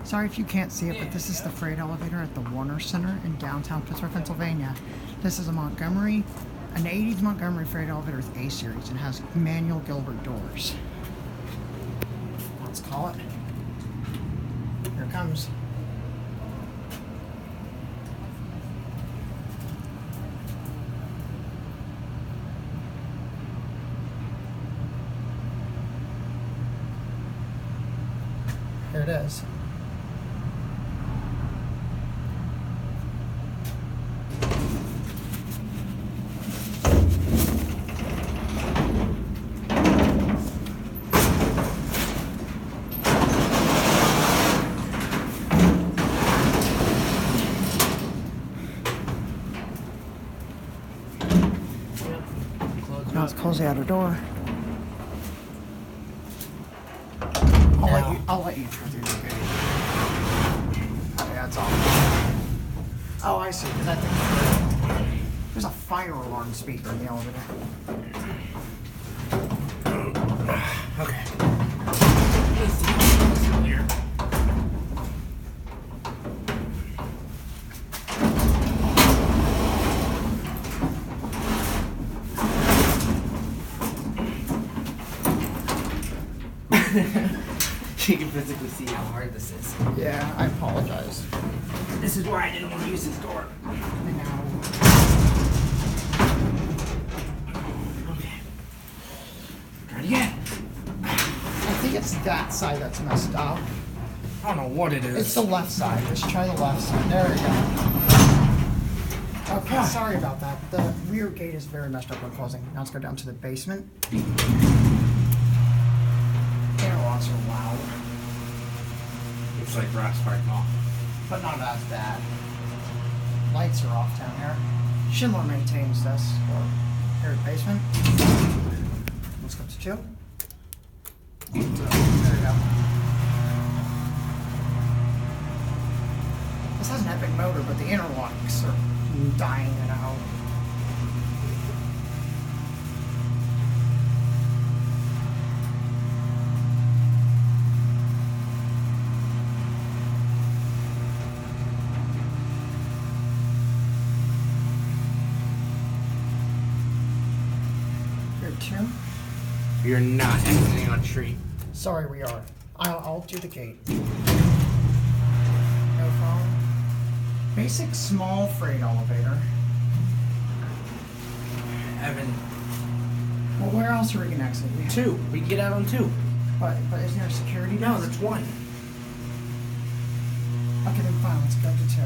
Sorry if you can't see it, but this is the freight elevator at the Warner Center in downtown Pittsburgh, Pennsylvania. This is a Montgomery, an 80s Montgomery freight elevator with A series and has manual Guilbert doors. Let's call it. Here it comes. Here it is. Now let's close the outer door. I'll let you try through the gate. Oh, yeah, it's off. Oh, I see. Because I think there's a fire alarm speaker in the elevator. Okay. You can physically see how hard this is. Yeah, I apologize. This is why I didn't want to use this door. I know. Okay. Try it again. I think it's that side that's messed up. I don't know what it is. It's the left side. Just try the left side. There we go. Okay, sorry about that. The rear gate is very messed up when closing. Now let's go down to the basement. Interlocks are loud. It's like brass parking off. But not as bad. Lights are off down here. Schindler maintains this. Here at the basement. Let's go to 2. There we go. This has an epic motor, but the interlocks are dying it out. Here, 2. You're not exiting on street. Sorry, we are. I'll do the gate. No phone. Basic small freight elevator. Evan. Well, where else are we gonna exit? 2. We can get out on 2. But isn't there a security? No, desk? that's 1. Okay, then fine. Let's go to 2.